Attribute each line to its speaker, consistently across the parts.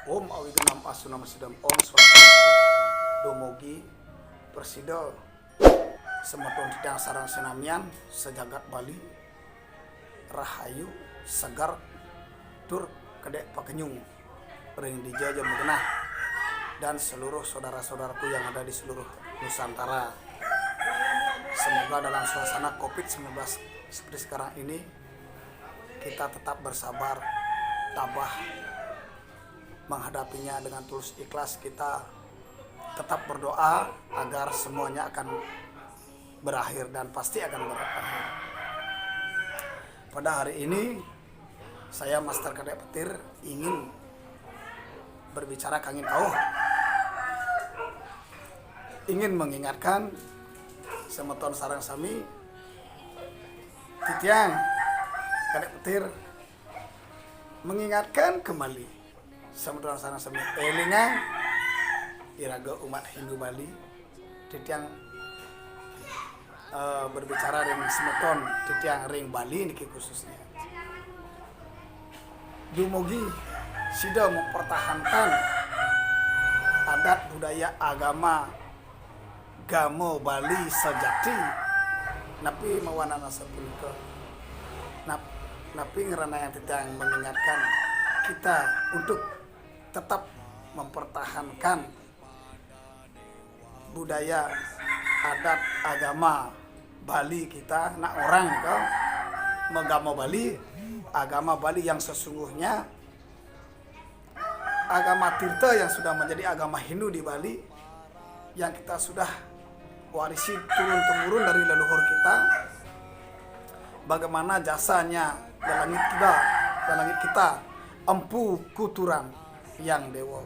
Speaker 1: Om Awidunam Asunam Sidam Om Swastiastu Domogi Persido Semeton Tidang Sarang Senamian Sejagat Bali Rahayu Segar Tur Kedek Pakenyung Ring Dijajah Megenah dan seluruh saudara-saudaraku yang ada di seluruh Nusantara. Semoga dalam suasana COVID-19 seperti sekarang ini kita tetap bersabar, tabah menghadapinya dengan tulus ikhlas. Kita tetap berdoa agar semuanya akan berakhir dan pasti akan berakhir. Pada hari ini saya Master Kadek Petir ingin berbicara kangin kau, ingin mengingatkan semeton sarang sami titiang Kadek Petir, mengingatkan kembali semeton sarang sami elingan iraga umat Hindu Bali titiang berbicara ring semeton titiang ring Bali niki khususnya dumugi sudah mempertahankan adat budaya agama Gamo Bali sejati napi mawana nasa punika napi ngerana yang titiang mengingatkan kita untuk tetap mempertahankan budaya adat agama Bali kita. Nak orang kau menggamo Bali, agama Bali yang sesungguhnya agama Tirta yang sudah menjadi agama Hindu di Bali, yang kita sudah warisi turun-temurun dari leluhur kita. Bagaimana jasanya dalam kita empu kuturan yang dewa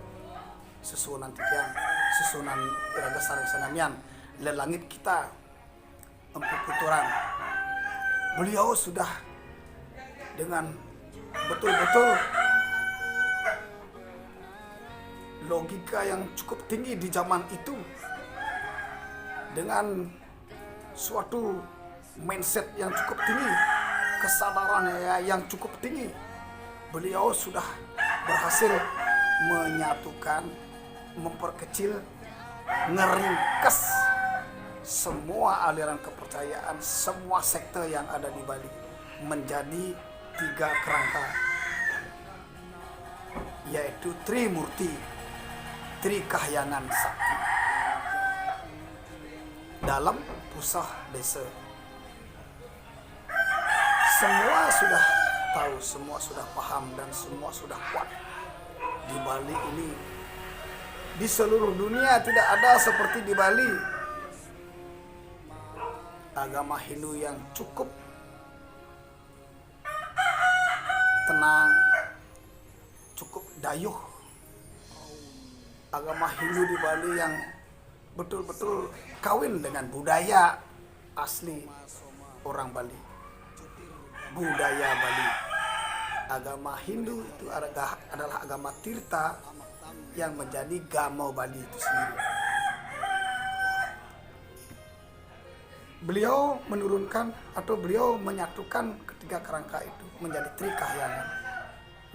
Speaker 1: susunan tiang susunan iraga sarang senamian lelangit kita empu kuturan. Beliau sudah dengan betul-betul logika yang cukup tinggi di zaman itu, dengan suatu mindset yang cukup tinggi, kesadaran yang cukup tinggi, beliau sudah berhasil menyatukan, memperkecil, ngeringkes semua aliran kepercayaan, semua sekte yang ada di Bali menjadi 3 kerangka, yaitu Trimurti, Trikahyangan Sakti dalam pusah desa. Semua sudah tahu, semua sudah paham, dan semua sudah kuat. Di Bali ini, di seluruh dunia tidak ada seperti di Bali agama Hindu yang cukup tenang, cukup dayuh. Agama Hindu di Bali yang betul-betul kawin dengan budaya asli orang Bali, budaya Bali. Agama Hindu itu adalah agama Tirta yang menjadi Gamo Bali itu sendiri. Beliau menurunkan atau beliau menyatukan ketiga kerangka itu menjadi Trikahyangan,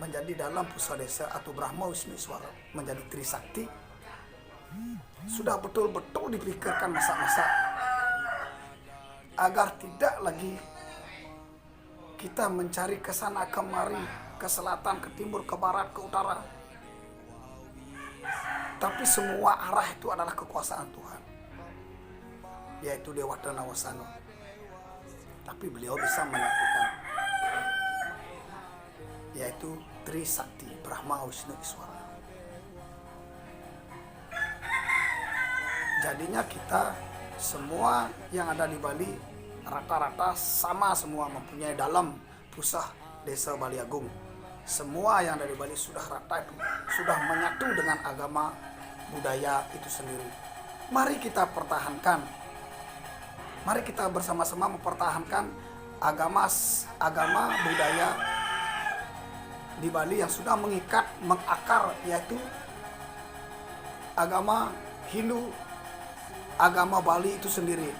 Speaker 1: menjadi dalam pusat desa atau Brahma Wisnu Iswara, menjadi Trisakti. Sudah betul-betul dipikirkan masa-masa agar tidak lagi kita mencari ke sana kemari, ke selatan, ke timur, ke barat, ke utara, tapi semua arah itu adalah kekuasaan Tuhan, yaitu Dewata Nawasanga. Tapi beliau bisa menyatukan, yaitu Trisakti, Brahma Wisnu Iswara. Jadinya kita semua yang ada di Bali rata-rata sama semua, mempunyai dalam pusah desa Bali Agung. Semua yang dari Bali sudah rata itu, sudah menyatu dengan agama budaya itu sendiri. Mari kita pertahankan, mari kita bersama-sama mempertahankan agama budaya di Bali yang sudah mengikat, mengakar, yaitu agama Hindu, agama Bali itu sendiri,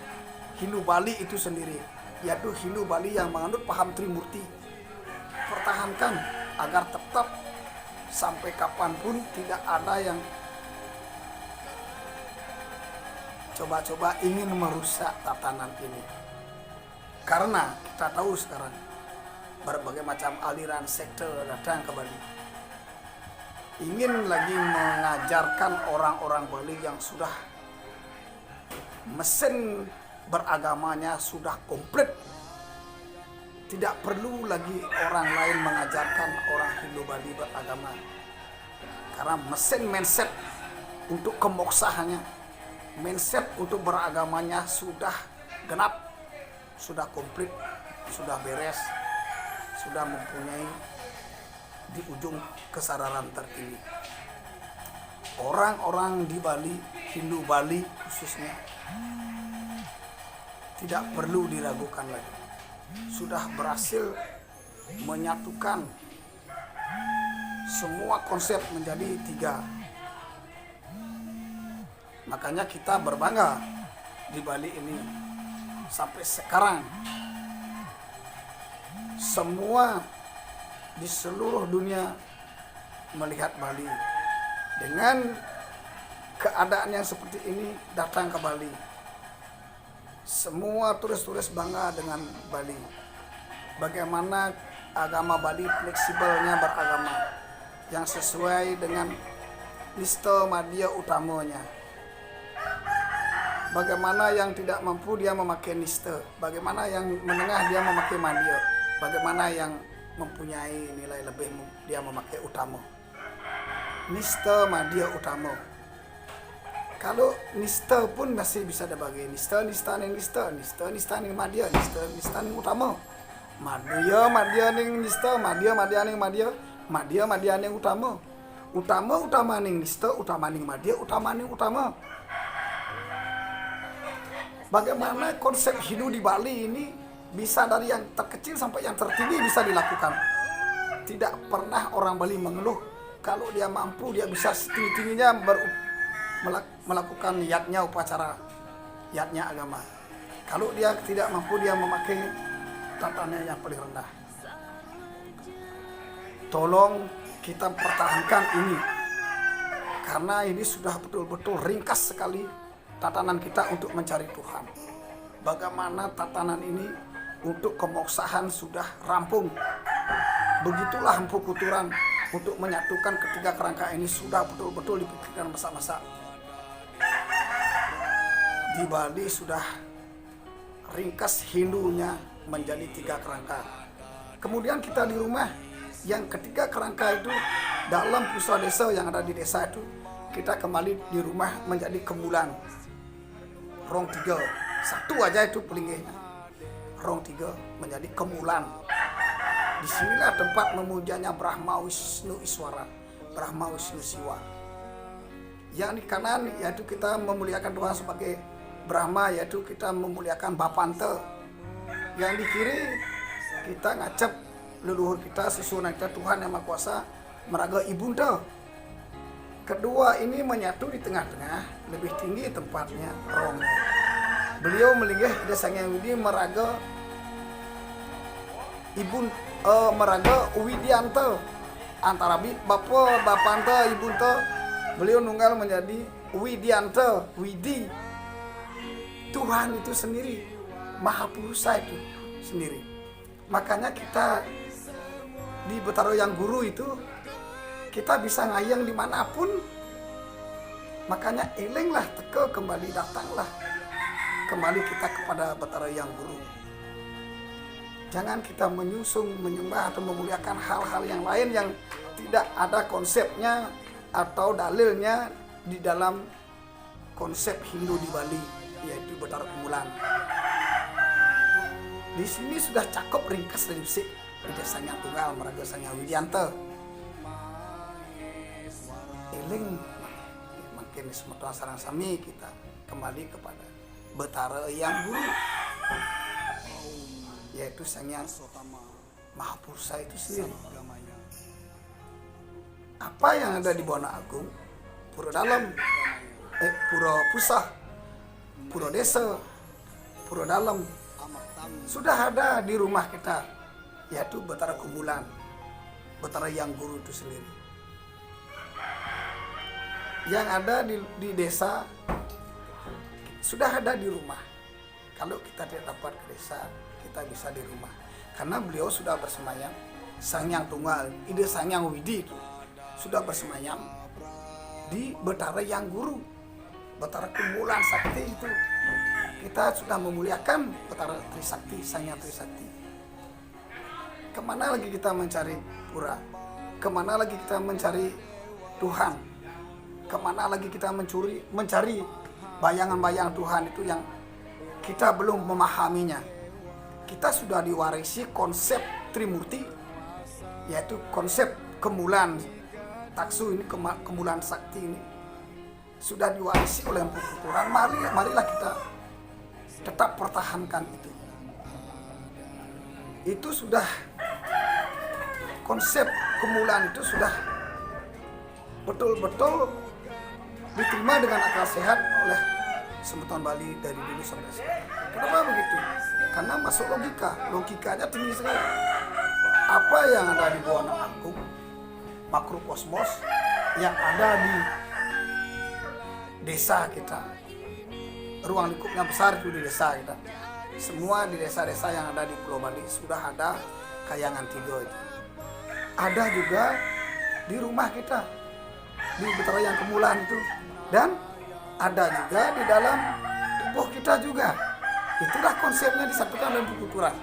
Speaker 1: Hindu Bali itu sendiri, yaitu Hindu Bali yang menganut paham Trimurti. Pertahankan agar tetap sampai kapanpun tidak ada yang coba-coba ingin merusak tatanan ini. Karena kita tahu sekarang berbagai macam aliran sekte datang ke Bali, ingin lagi mengajarkan orang-orang Bali yang sudah mesin beragamanya sudah komplit. Tidak perlu lagi orang lain mengajarkan orang Hindu Bali beragama. Karena mesin mindset untuk kemoksahannya, mindset untuk beragamanya sudah genap, sudah komplit, sudah beres, sudah mempunyai di ujung kesadaran tertinggi. Orang-orang di Bali, Hindu Bali khususnya, tidak perlu diragukan lagi. Sudah berhasil menyatukan semua konsep menjadi 3. Makanya kita berbangga di Bali ini sampai sekarang. Semua di seluruh dunia melihat Bali dengan keadaan yang seperti ini, datang ke Bali. Semua turis-turis bangga dengan Bali. Bagaimana agama Bali fleksibelnya beragama yang sesuai dengan nista madya utamanya. Bagaimana yang tidak mampu dia memakai nista, bagaimana yang menengah dia memakai madya, bagaimana yang mempunyai nilai lebih dia memakai utama. Nista madya utama. Kalau nista pun masih bisa dibagi nista ning madya, nista ning utama. Madya ning nista, madya ning madya ning utama. Utama ning nista, utama ning madya, utama ning utama. Bagaimana konsep Hindu di Bali ini bisa dari yang terkecil sampai yang tertinggi bisa dilakukan. Tidak pernah orang Bali mengeluh. Kalau dia mampu, dia bisa setinggi-tingginya melakukan yatnya upacara, yatnya agama. Kalau dia tidak mampu, dia memakai tatanan yang paling rendah. Tolong kita pertahankan ini, karena ini sudah betul-betul ringkas sekali tatanan kita untuk mencari Tuhan. Bagaimana tatanan ini untuk kemoksahan sudah rampung. Begitulah Empu Kuturan untuk menyatukan ketiga kerangka ini sudah betul-betul dipikirkan masa-masa. Di Bali sudah ringkas Hindunya menjadi 3 kerangka. Kemudian kita di rumah yang ketiga kerangka itu dalam pusat desa yang ada di desa itu, kita kembali di rumah menjadi kemulan. Rong 3, 1 aja itu pelingihnya. Rong 3 menjadi kemulan. Disinilah tempat memujanya Brahma Wisnu Iswara, Brahma Wisnu Siwa. Yang di kanan yaitu kita memuliakan Tuhan sebagai Brahma, yaitu kita memuliakan Bapanta. Yang di kiri kita ngacap leluhur kita, susunan kita Tuhan Yang Maha Kuasa, meraga Ibunda. Kedua ini menyatu di tengah-tengah, lebih tinggi tempatnya Rongnya. Beliau melinggih Ida Sang Hyang Widi meraga meraga Widianta. Antara Bapa Bapanta Ibunda, beliau nunggal menjadi Widianta, Widi. Tuhan itu sendiri, Maha Purusa itu sendiri. Makanya kita di Betara Yang Guru itu kita bisa ngayang dimanapun. Makanya elinglah, teka kembali, datanglah kembali kita kepada Betara Yang Guru. Jangan kita menyusung, menyembah atau memuliakan hal-hal yang lain yang tidak ada konsepnya atau dalilnya di dalam konsep Hindu di Bali, yaitu Betara Kemulan. Di sini sudah cakep ringkas dan bisik Ida Sang Hyang Tunggal meraga Sang Hyang Widianta. Eling makin semeton sarang sami kita kembali kepada Betara Yang Guru, yaitu Sang Hyang Maha Purusa itu sendiri. Apa yang ada di Bona Agung, Pura Dalam, Pura Pusah, Pura Desa, Pura Dalam, sudah ada di rumah kita, yaitu Betara Kemulan, Betara Yang Guru itu sendiri. yang ada di desa sudah ada di rumah. Kalau kita tidak dapat ke desa, kita bisa di rumah. Karena beliau sudah bersemayam, Sang Hyang Tunggal, ide Sang Hyang Widi itu sudah bersemayam di Betara Yang Guru, Betara Kumpulan Sakti itu. Kita sudah memuliakan Betara Trisakti, Sang Hyang Trisakti. Kemana lagi kita mencari pura? Kemana lagi kita mencari Tuhan? Kemana lagi kita mencari bayangan-bayangan Tuhan itu yang kita belum memahaminya. Kita sudah diwarisi konsep Trimurti, yaitu konsep kemulan taksu ini, kemulan sakti ini sudah diwarisi oleh Empu Kuturan. Marilah kita tetap pertahankan itu. Itu sudah konsep kemulan itu sudah betul-betul diterima dengan akal sehat oleh Semeton Bali dari dulu sampai sekarang. Kenapa begitu? Karena masuk logikanya tinggi sekali. Apa yang ada di bawah agung, makrokosmos yang ada di desa kita, ruang lingkupnya besar itu di desa kita. Semua di desa-desa yang ada di Pulau Bali sudah ada kayangan 3 itu. Ada juga di rumah kita, di Betara Yang Kemulan itu, dan ada juga di dalam tubuh kita juga. Itulah konsepnya disampaikan dalam buku Quran.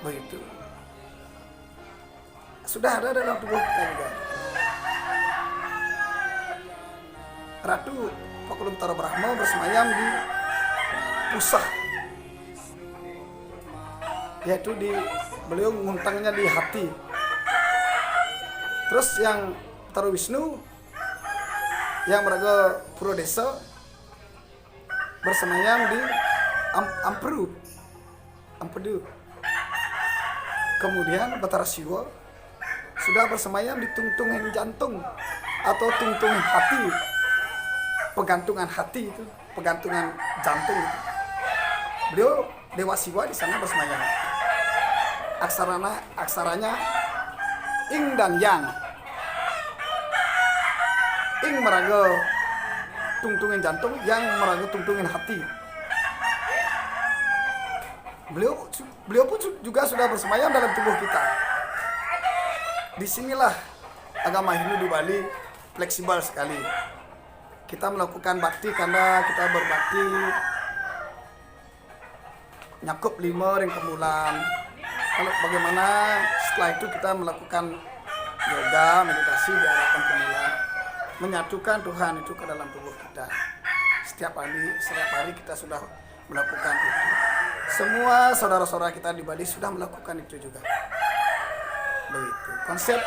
Speaker 1: Begitu. Sudah ada dalam tubuh kita juga. Ratu Pakulo Betara Brahma bersemayam di pusah, yaitu beliau nguntangnya di hati. Terus yang Betara Wisnu yang meraga Pura Desa bersemayam di Ampedu. Kemudian Betara Siwa sudah bersemayam di tungtungan jantung atau tungtungan hati, pegantungan hati itu, pegantungan jantung itu. Beliau Dewa Siwa di sana bersemayam. Aksaranya Ing dan Yang. Ing meraga tungtungin jantung, Yang meraga tungtungin hati. Beliau pun juga sudah bersemayam dalam tubuh kita. Disinilah agama Hindu di Bali fleksibel sekali. Kita melakukan bakti karena kita berbakti nyakup 5 ring kemulan. Kalau bagaimana setelah itu kita melakukan yoga, meditasi di arahkan kemulan, menyatukan Tuhan itu ke dalam tubuh kita. Setiap hari kita sudah melakukan itu. Semua saudara-saudara kita di Bali sudah melakukan itu juga. Begitu. Konsep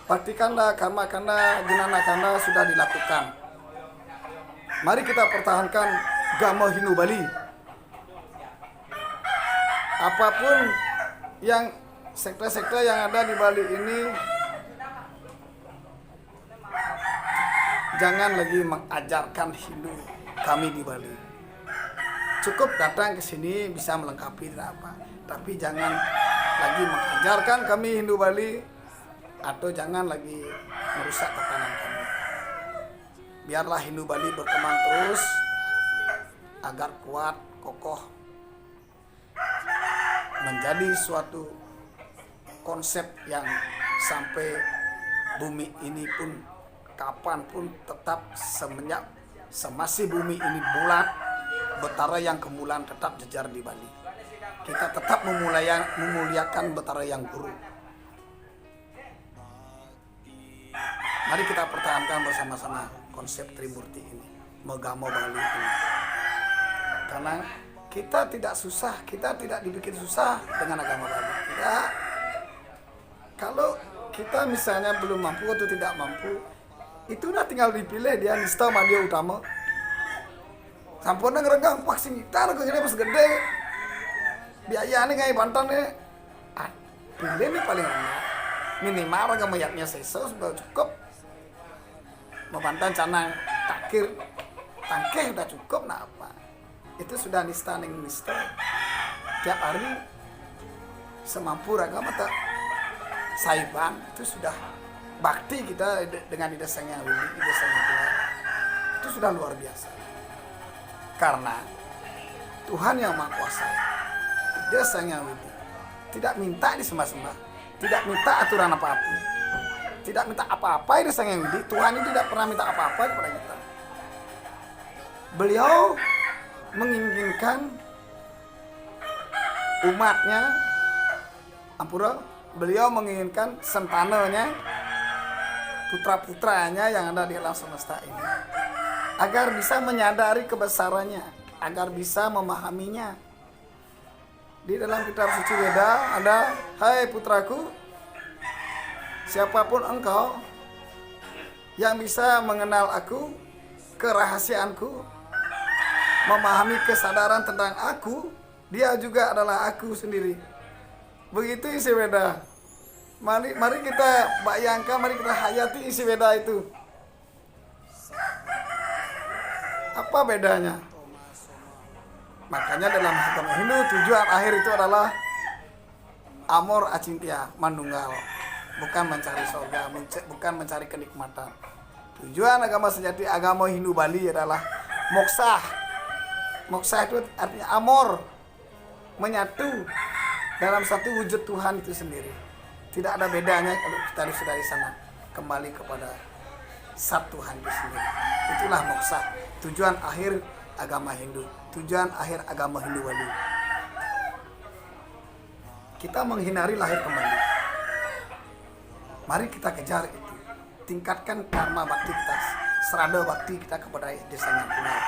Speaker 1: bakti kanda, karma kanda, jenana kanda sudah dilakukan. Mari kita pertahankan agama Hindu Bali. Apapun yang sekte-sekte yang ada di Bali ini, jangan lagi mengajarkan Hindu kami di Bali. Cukup datang ke sini bisa melengkapi tidak apa, tapi jangan lagi mengajarkan kami Hindu Bali atau jangan lagi merusak tatanan kami. Biarlah Hindu Bali berkembang terus agar kuat, kokoh, menjadi suatu konsep yang sampai bumi ini pun kapanpun tetap semasih bumi ini bulat, Betara Yang Kemulan tetap jejar di Bali. Kita tetap memuliakan Betara Yang Guru. Mari kita pertahankan bersama-sama konsep Trimurti ini, Megamo Bali ini. Karena kita tidak susah, kita tidak dibikin susah dengan agama Bali. Tidak. Kalau kita misalnya belum mampu atau tidak mampu, itulah tinggal dipilih dia nista madia utama. Sampurna ngerenggang vaksin kita gede pas gede. Biayanya kayak bantan nih. Pilih nih paling rendah. Minimal harga mayatnya sesa sudah cukup. Membantan canang takir tangkeh udah cukup, nah apa? Itu sudah nista ning nista. Tiap hari semampu raga mata saiban itu sudah bakti kita dengan Ida Sang Hyang Widi, Ida Sang Hyang Tuhan, itu sudah luar biasa. Karena Tuhan yang Maha Kuasa, Ida Sang Hyang Widi, tidak minta disembah-sembah, tidak minta aturan apa-apa, tidak minta apa-apa. Ida Sang Hyang Widi, Tuhan ini tidak pernah minta apa-apa kepada kita. Beliau menginginkan umatnya, ampura, beliau menginginkan sentananya, putra-putranya yang ada di alam semesta ini, agar bisa menyadari kebesarannya, agar bisa memahaminya. Di dalam kitab suci Weda ada, hai putraku, siapapun engkau yang bisa mengenal aku, kerahasiaanku, memahami kesadaran tentang aku, dia juga adalah aku sendiri. Begitu isi Weda. Mari kita bayangkan, mari kita hayati isi Weda itu. Apa bedanya? Makanya dalam agama Hindu tujuan akhir itu adalah amor acintya, manunggal. Bukan mencari surga, bukan mencari kenikmatan. Tujuan agama sejati, agama Hindu Bali adalah moksa. Moksa itu artinya amor, menyatu dalam satu wujud Tuhan itu sendiri. Tidak ada bedanya kalau kita sudah di sana, kembali kepada satu Tuhan itu sendiri. Itulah moksa, tujuan akhir agama Hindu, tujuan akhir agama Hindu Bali. Kita menghindari lahir kembali. Mari kita kejar itu, tingkatkan karma bakti kita, serada bakti kita kepada Desa Sang Hyang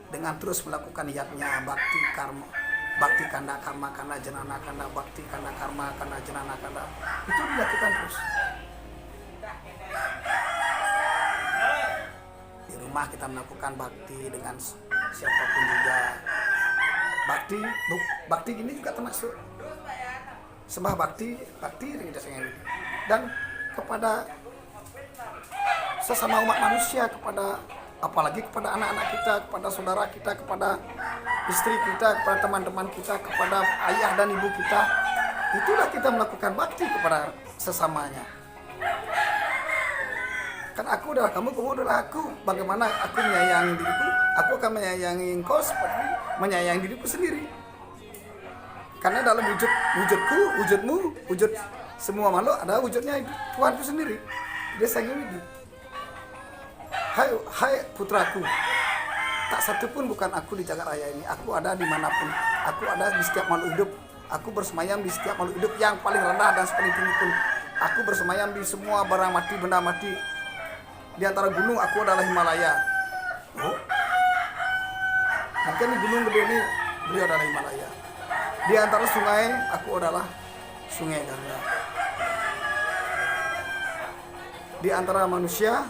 Speaker 1: dengan terus melakukan yatnya bakti karma. Bakti kanda karma kanda jenana kanda, bakti kanda karma kanda jenana kanda, itu dilakukan terus. Di rumah kita melakukan bakti dengan siapapun juga. Bakti ini juga termasuk sembah bakti dari Ida Sang Hyang Widi, dan kepada sesama umat manusia, kepada apalagi kepada anak-anak kita, kepada saudara kita, kepada istri kita, kepada teman-teman kita, kepada ayah dan ibu kita. Itulah kita melakukan bakti kepada sesamanya. Kan aku adalah kamu, kamu adalah aku. Bagaimana aku menyayangi diriku, aku akan menyayangi engkau seperti menyayangi diriku sendiri. Karena dalam wujudku, wujudmu, wujud semua makhluk ada wujudnya Tuhan itu sendiri. Dia Sang Hyang Widi. Hai putraku, tak satu pun bukan aku di jagat raya ini. Aku ada dimanapun. Aku ada di setiap makhluk hidup. Aku bersemayam di setiap makhluk hidup, yang paling rendah dan paling tinggi pun. Aku bersemayam di semua barang mati, benda mati. Di antara gunung aku adalah Himalaya. Oh, mungkin di gunung gede ini beliau adalah Himalaya. Di antara sungai aku adalah Sungai Gangga. Di antara manusia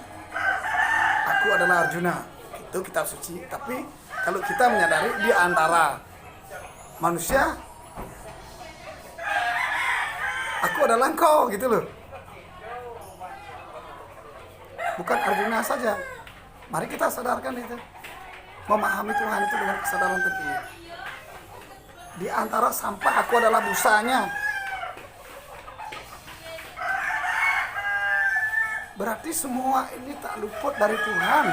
Speaker 1: aku adalah Arjuna. Itu kitab suci. Tapi kalau kita menyadari di antara manusia aku adalah engkau, gitu loh. Bukan Arjuna saja. Mari kita sadarkan itu. Memahami Tuhan itu dengan kesadaran tertinggi. Di antara sampah aku adalah busanya. Berarti semua ini tak luput dari Tuhan.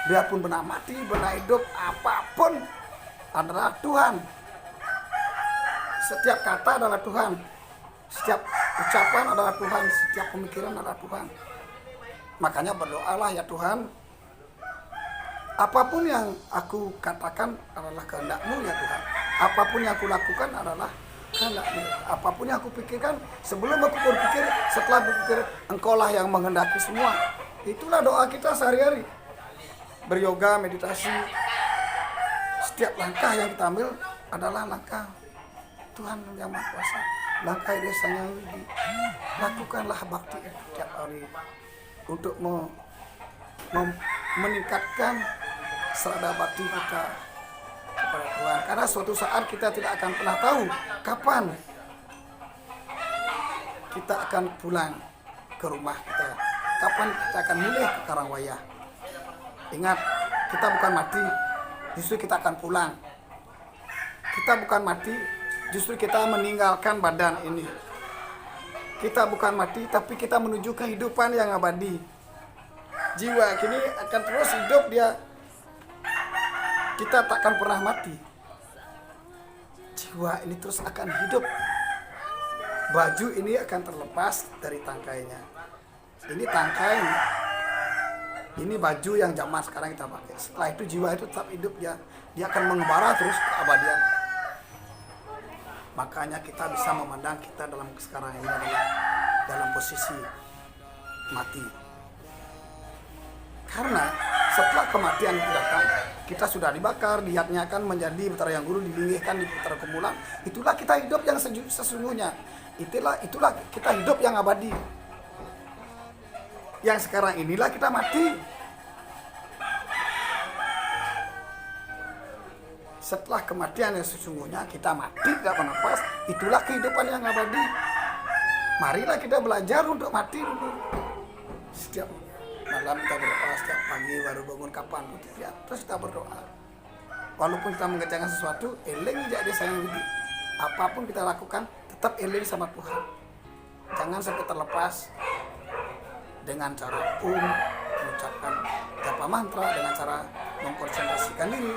Speaker 1: Biarpun benda mati, benda hidup, apapun adalah Tuhan. Setiap kata adalah Tuhan. Setiap ucapan adalah Tuhan. Setiap pemikiran adalah Tuhan. Makanya berdoalah, ya Tuhan, apapun yang aku katakan adalah kehendak-Mu ya Tuhan. Apapun yang aku lakukan adalah kehendak-Mu. Apapun yang aku pikirkan, sebelum aku berpikir, setelah berpikir, Engkaulah yang menghendaki semua. Itulah doa kita sehari-hari. Beryoga, meditasi, setiap langkah yang kita ambil adalah langkah Tuhan yang Maha Kuasa. Langkah Desa Sang Hyang Widi. Lakukanlah bakti setiap hari untuk meningkatkan serada bakti kita kepada Tuhan. Karena suatu saat kita tidak akan pernah tahu kapan kita akan pulang ke rumah kita. Kapan kita akan milih ke Karangwayah. Ingat, kita bukan mati, justru kita akan pulang. Kita bukan mati, justru kita meninggalkan badan ini. kita bukan mati, tapi kita menuju kehidupan yang abadi. Jiwa kini akan terus hidup dia. Kita takkan pernah mati. Jiwa ini terus akan hidup. Baju ini akan terlepas dari tangkainya. Ini tangkai. Ini baju yang zaman sekarang kita pakai. Setelah itu jiwa itu tetap hidup dia. Dia akan mengembara terus ke abadian. Makanya kita bisa memandang kita dalam sekarang ini adalah dalam posisi mati. Karena setelah kematian itu datang, kita sudah dibakar, dinyatakan menjadi betara yang guru, dilingihkan di putara kemulan. Itulah kita hidup yang sesungguhnya. Itulah kita hidup yang abadi. Yang sekarang inilah kita mati. Setelah kematian yang sesungguhnya kita mati, tidak bernafas. Itulah kehidupan yang abadi. Marilah kita belajar untuk mati dulu. Setiap malam kita berdoa, setiap pagi baru bangun kapan pun ya, terus kita berdoa. Walaupun kita mengerjakan sesuatu, eling jadi sayang hidup. Apapun kita lakukan, tetap eling sama Tuhan. Jangan sampai terlepas dengan cara mengucapkan japa mantra, dengan cara mengkonsentrasikan diri,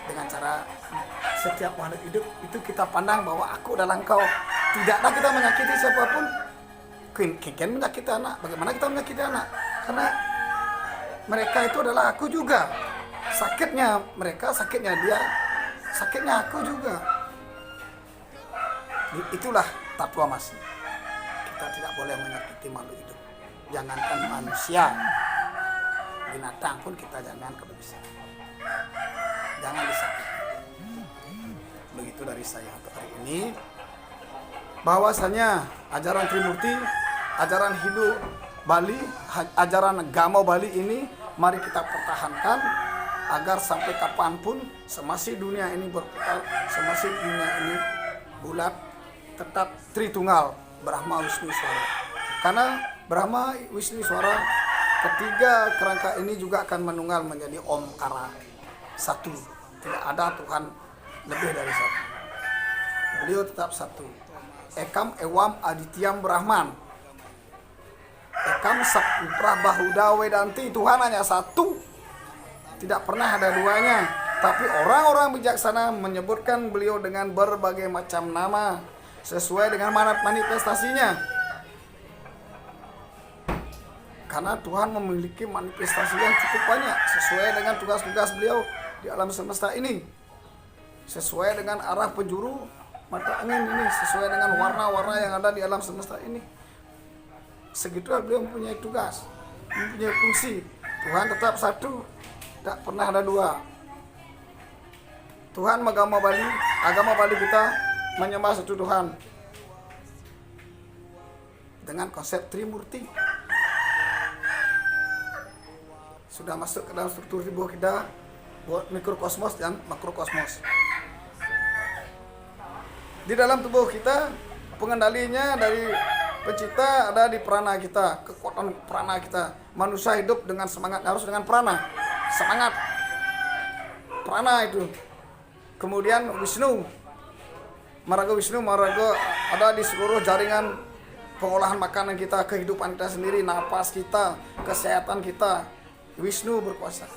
Speaker 1: dengan cara setiap makhluk hidup itu kita pandang bahwa aku adalah engkau. Tidaklah kita menyakiti siapapun. Kian menyakiti anak. Bagaimana kita menyakiti anak? Karena mereka itu adalah aku juga. Sakitnya mereka, sakitnya dia, sakitnya aku juga. Itulah tatwa masih. Kita tidak boleh menyakiti makhluk hidup. Jangankan manusia, binatang pun kita jangan kalau bisa. Jangan disakiti. Begitu dari saya untuk hari ini. Bahwasanya ajaran Trimurti, ajaran Hindu Bali, ajaran agama Bali ini mari kita pertahankan agar sampai kapanpun semasi dunia ini berputar, semasi dunia ini bulat, tetap Tritunggal, Brahma Wisnu Swara. Karena Brahma Wisnu Swara ketiga kerangka ini juga akan menunggal menjadi Omkara, satu. Tidak ada Tuhan lebih dari satu. Beliau tetap satu. Ekam Ewam Adityam Brahman. Ekam Saputra Bahuda Vedanti. Tuhan hanya satu. Tidak pernah ada duanya. Tapi orang-orang bijaksana menyebutkan beliau dengan berbagai macam nama sesuai dengan manifestasinya. Karena Tuhan memiliki manifestasi yang cukup banyak sesuai dengan tugas-tugas beliau di alam semesta ini. Sesuai dengan arah penjuru mata angin ini, sesuai dengan warna-warna yang ada di alam semesta ini. Segitulah beliau mempunyai tugas, mempunyai fungsi. Tuhan tetap satu, tak pernah ada dua. Tuhan agama Bali kita menyembah satu Tuhan dengan konsep Trimurti. Sudah masuk ke dalam struktur tubuh kita, buat mikrokosmos dan makrokosmos. Di dalam tubuh kita, pengendalinya dari pencipta ada di prana kita, kekuatan prana kita. Manusia hidup dengan semangat, harus dengan prana, semangat, prana itu. Kemudian Wisnu, Maraga Wisnu, Maraga ada di seluruh jaringan pengolahan makanan kita, kehidupan kita sendiri, napas kita, kesehatan kita. Wisnu berkuasa,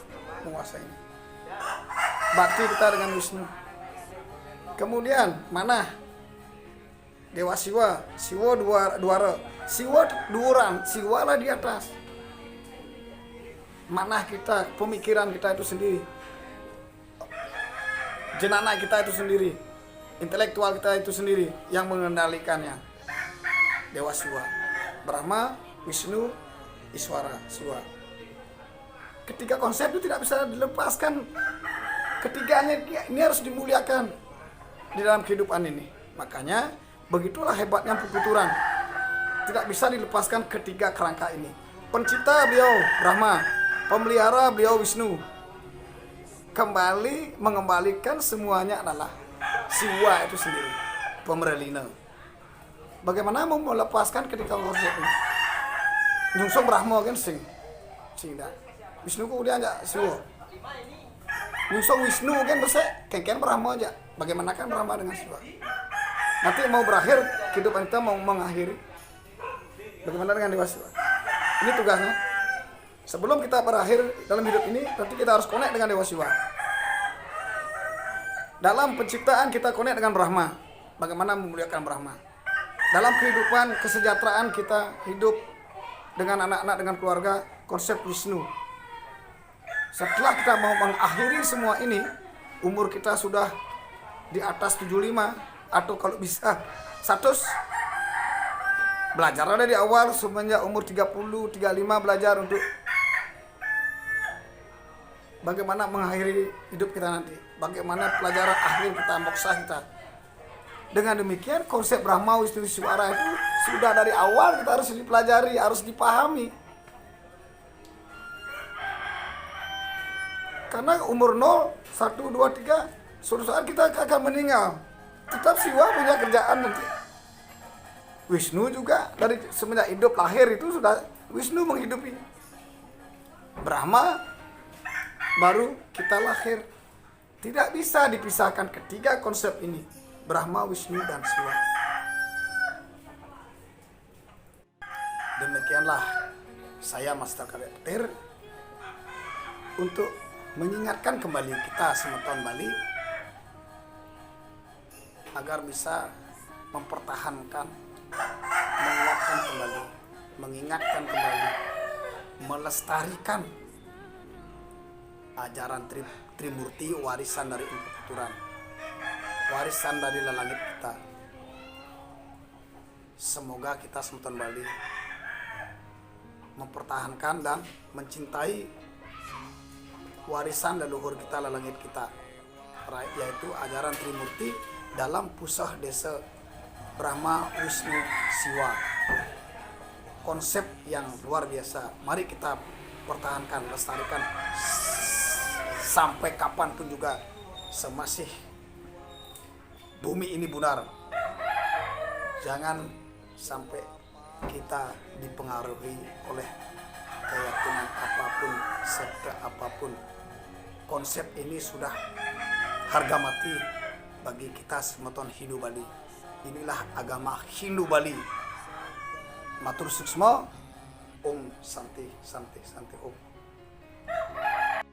Speaker 1: menguasainya. Bakti kita dengan Wisnu. Kemudian mana? Dewa Siwa, Siwa duara, Siwa duuran, Siwa lah di atas. Mana kita, pemikiran kita itu sendiri, jenana kita itu sendiri, intelektual kita itu sendiri yang mengendalikannya. Dewa Siwa, Brahma, Wisnu, Iswara, Siwa. Ketiga konsep itu tidak bisa dilepaskan. Ketiganya ini harus dimuliakan di dalam kehidupan ini. Makanya begitulah hebatnya Puputuran. Tidak bisa dilepaskan ketiga kerangka ini. Pencipta beliau Brahma, pemelihara beliau Wisnu. Kembali mengembalikan semuanya adalah Siwa itu sendiri, pemerelina. Bagaimana mau melepaskan ketiga konsep ini? Nyungsung Brahma kan sing dah. Wisnu kemudian aja Siwa. Nyungsung Wisnu kan besar, kengken Brahma aja. Bagaimana kan Brahma dengan Siwa? nanti mau berakhir, kehidupan kita mau mengakhiri. Bagaimana dengan Dewa Siwa? Ini tugasnya. Sebelum kita berakhir dalam hidup ini, tentu kita harus connect dengan Dewa Siwa. Dalam penciptaan kita connect dengan Brahma. Bagaimana memuliakan Brahma. Dalam kehidupan, kesejahteraan kita hidup dengan anak-anak, dengan keluarga, konsep Wisnu. Setelah kita mau mengakhiri semua ini, umur kita sudah di atas 75, atau kalau bisa 100, belajar dari awal semenjak umur 30, 35 belajar untuk bagaimana mengakhiri hidup kita nanti. Bagaimana pelajaran akhir kita, moksa kita. Dengan demikian konsep Brahma Wisnu Swara itu sudah dari awal kita harus dipelajari, harus dipahami. Karena umur 0, 1, 2, 3, suatu saat kita akan meninggal. Tetap Siwa punya kerjaan nanti. Wisnu juga dari semenjak hidup lahir itu sudah Wisnu menghidupi. Brahma baru kita lahir. Tidak bisa dipisahkan ketiga konsep ini, Brahma, Wisnu, dan Siwa. Demikianlah saya Master Karya Petir untuk mengingatkan kembali kita semeton Bali agar bisa mempertahankan, menguatkan kembali, mengingatkan kembali, melestarikan ajaran Trimurti, warisan dari Empu Tuturan, warisan dari lelangit kita. Semoga kita semeton Bali mempertahankan dan mencintai warisan leluhur kita, lelangit kita, yaitu ajaran Trimurti dalam pusah desa Brahma, Wisnu, Siwa. Konsep yang luar biasa. Mari kita pertahankan, lestarikan sampai kapanpun juga, semasih bumi ini bundar. Jangan sampai kita dipengaruhi oleh keyakinan apapun, sekte apapun. Konsep ini sudah harga mati bagi kita semeton Hindu Bali. Inilah agama Hindu Bali. Matur suksma. Om Santi Santi Santi Om.